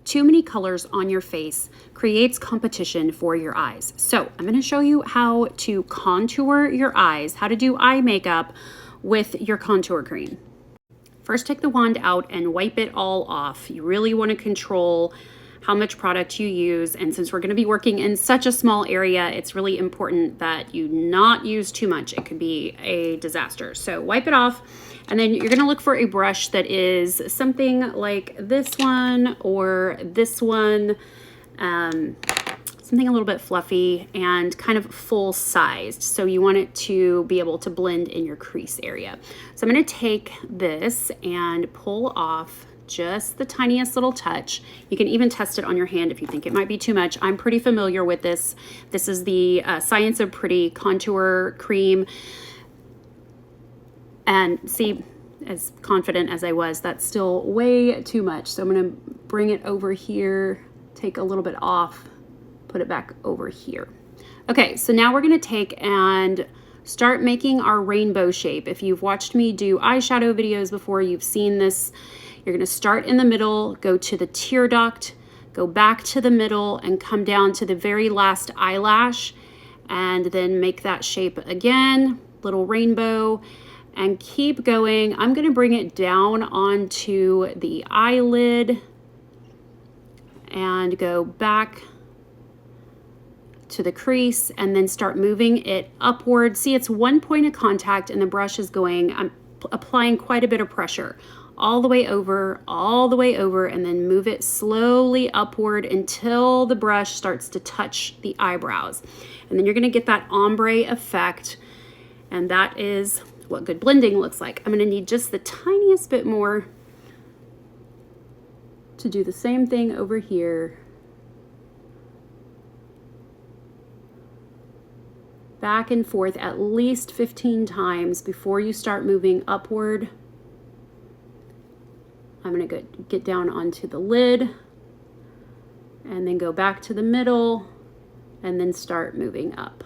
too many colors on your face creates competition for your eyes. So I'm going to show you how to contour your eyes, how to do eye makeup with your contour cream. First, take the wand out and wipe it all off. You really want to control how much product you use, and since we're going to be working in such a small area, it's really important that you not use too much. It could be a disaster. So wipe it off, and then you're going to look for a brush that is something like this one or this one, something a little bit fluffy and kind of full sized. So you want it to be able to blend in your crease area. So I'm going to take this and pull off just the tiniest little touch. You can even test it on your hand if you think it might be too much. I'm pretty familiar with this. This is the Science of Pretty contour cream. And see, as confident as I was, that's still way too much. So I'm going to bring it over here, take a little bit off, put it back over here. Okay, so now we're going to take and start making our rainbow shape. If you've watched me do eyeshadow videos before, you've seen this. You're going to start in the middle, go to the tear duct, go back to the middle, and come down to the very last eyelash, and then make that shape again, little rainbow, and keep going. I'm going to bring it down onto the eyelid and go back to the crease, and then start moving it upward. See, it's one point of contact, and the brush is going, I'm applying quite a bit of pressure all the way over, and then move it slowly upward until the brush starts to touch the eyebrows. And then you're gonna get that ombre effect, and that is what good blending looks like. I'm gonna need just the tiniest bit more to do the same thing over here. Back and forth at least 15 times before you start moving upward. I'm going to get down onto the lid and then go back to the middle and then start moving up.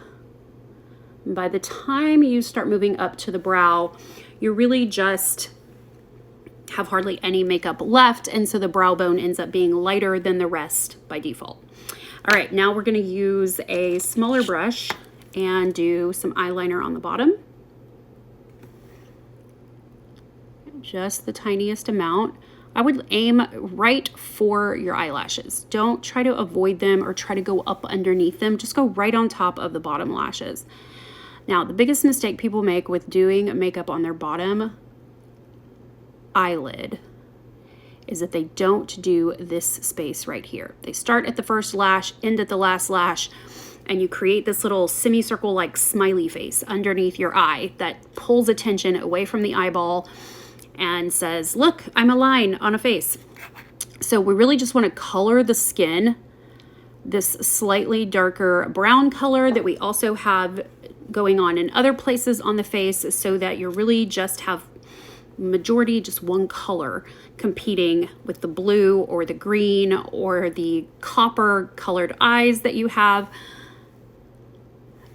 And by the time you start moving up to the brow, you really just have hardly any makeup left, and so the brow bone ends up being lighter than the rest by default. All right, now we're going to use a smaller brush and do some eyeliner on the bottom. Just the tiniest amount. I would aim right for your eyelashes. Don't try to avoid them or try to go up underneath them. Just go right on top of the bottom lashes. Now, the biggest mistake people make with doing makeup on their bottom eyelid is that they don't do this space right here. They start at the first lash, end at the last lash, and you create this little semicircle like smiley face underneath your eye that pulls attention away from the eyeball and says, look, I'm a line on a face. So we really just want to color the skin this slightly darker brown color that we also have going on in other places on the face, so that you really just have majority just one color competing with the blue or the green or the copper colored eyes that you have.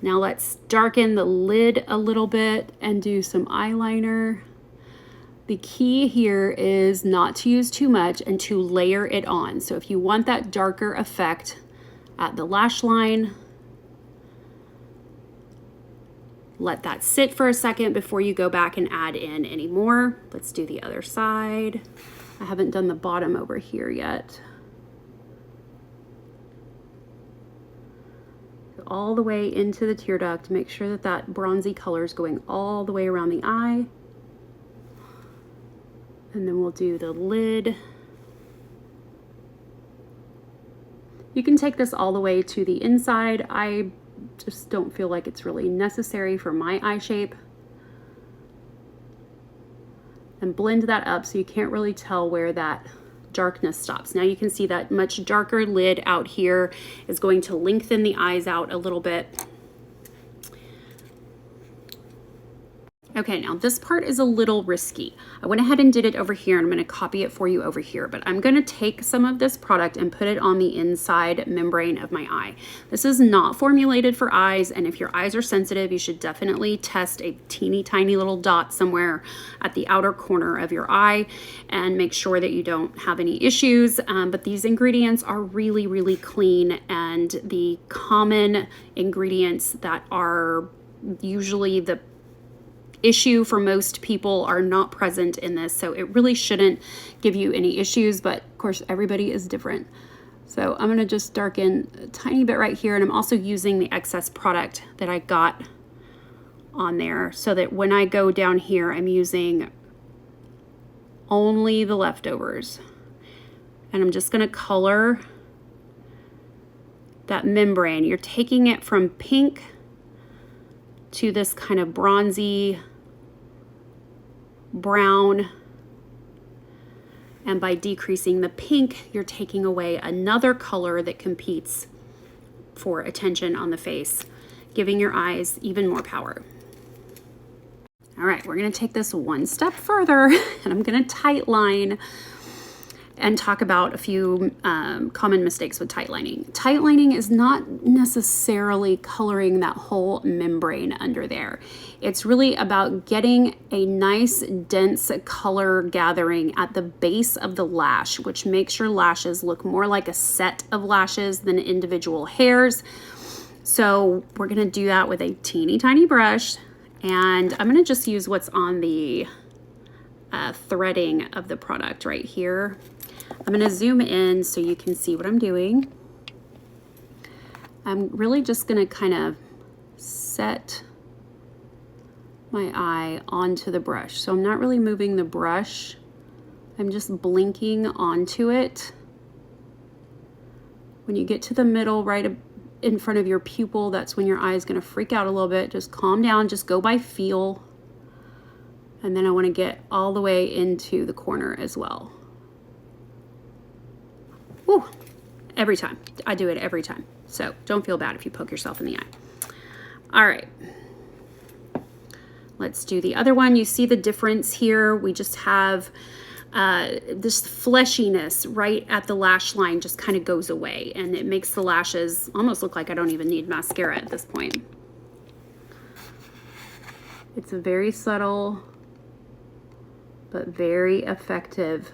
Now let's darken the lid a little bit and do some eyeliner. The key here is not to use too much and to layer it on. So if you want that darker effect at the lash line, let that sit for a second before you go back and add in any more. Let's do the other side. I haven't done the bottom over here yet. All the way into the tear duct. Make sure that that bronzy color is going all the way around the eye. And then we'll do the lid. You can take this all the way to the inside. I just don't feel like it's really necessary for my eye shape. And blend that up so you can't really tell where that darkness stops. Now you can see that much darker lid out here is going to lengthen the eyes out a little bit. Okay, now this part is a little risky. I went ahead and did it over here, and I'm going to copy it for you over here, but I'm going to take some of this product and put it on the inside membrane of my eye. This is not formulated for eyes, and if your eyes are sensitive, you should definitely test a teeny tiny little dot somewhere at the outer corner of your eye and make sure that you don't have any issues. But these ingredients are really, really clean, and the common ingredients that are usually the issue for most people are not present in this, so it really shouldn't give you any issues, but of course everybody is different. So I'm going to just darken a tiny bit right here, and I'm also using the excess product that I got on there so that when I go down here I'm using only the leftovers, and I'm just going to color that membrane. You're taking it from pink to this kind of bronzy brown, and by decreasing the pink, you're taking away another color that competes for attention on the face, giving your eyes even more power. All right, we're going to take this one step further, and I'm going to tight line and talk about a few common mistakes with tight lining. Tight lining is not necessarily coloring that whole membrane under there. It's really about getting a nice dense color gathering at the base of the lash, which makes your lashes look more like a set of lashes than individual hairs. So we're gonna do that with a teeny tiny brush, and I'm gonna just use what's on the threading of the product right here. I'm going to zoom in so you can see what I'm doing. I'm really just going to kind of set my eye onto the brush. So I'm not really moving the brush. I'm just blinking onto it. When you get to the middle right in front of your pupil, that's when your eye is going to freak out a little bit. Just calm down, just go by feel. And then I want to get all the way into the corner as well. Woo, every time. I do it every time. So don't feel bad if you poke yourself in the eye. All right. Let's do the other one. You see the difference here. We just have this fleshiness right at the lash line just kind of goes away, and it makes the lashes almost look like I don't even need mascara at this point. It's a very subtle but very effective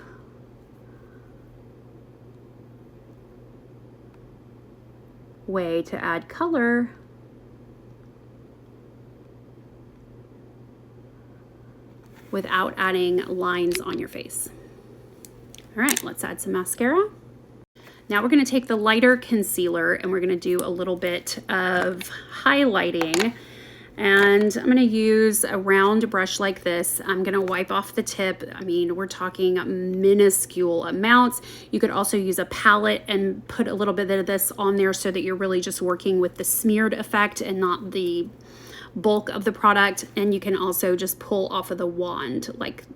way to add color without adding lines on your face. All right, let's add some mascara. Now we're going to take the lighter concealer and we're going to do a little bit of highlighting. And I'm going to use a round brush like this. I'm going to wipe off the tip. I mean, we're talking minuscule amounts. You could also use a palette and put a little bit of this on there so that you're really just working with the smeared effect and not the bulk of the product. And you can also just pull off of the wand like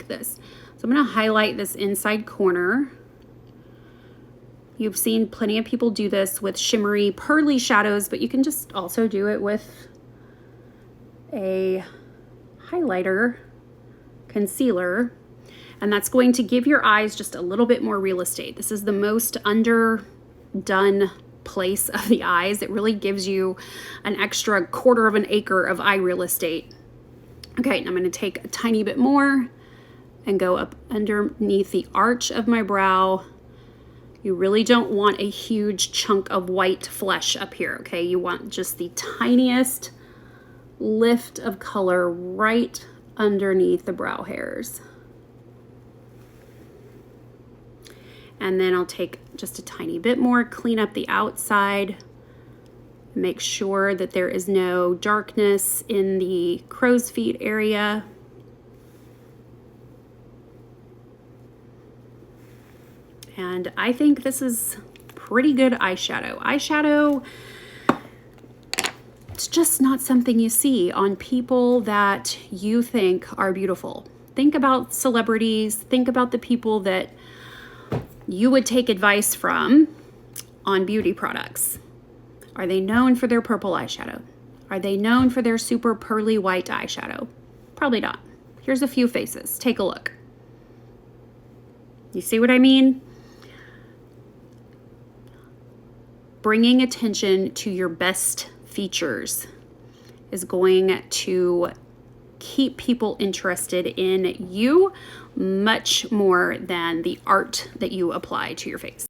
this. So I'm going to highlight this inside corner. You've seen plenty of people do this with shimmery, pearly shadows, but you can just also do it with a highlighter concealer, and that's going to give your eyes just a little bit more real estate. This is the most underdone place of the eyes. It really gives you an extra 1/4 of an acre of eye real estate. Okay, and I'm going to take a tiny bit more and go up underneath the arch of my brow. You really don't want a huge chunk of white flesh up here, okay? You want just the tiniest lift of color right underneath the brow hairs. And then I'll take just a tiny bit more, clean up the outside, make sure that there is no darkness in the crow's feet area. And I think this is pretty good eyeshadow. Eyeshadow, it's just not something you see on people that you think are beautiful. Think about celebrities, think about the people that you would take advice from on beauty products. Are they known for their purple eyeshadow? Are they known for their super pearly white eyeshadow? Probably not. Here's a few faces. Take a look. You see what I mean? Bringing attention to your best features is going to keep people interested in you much more than the art that you apply to your face.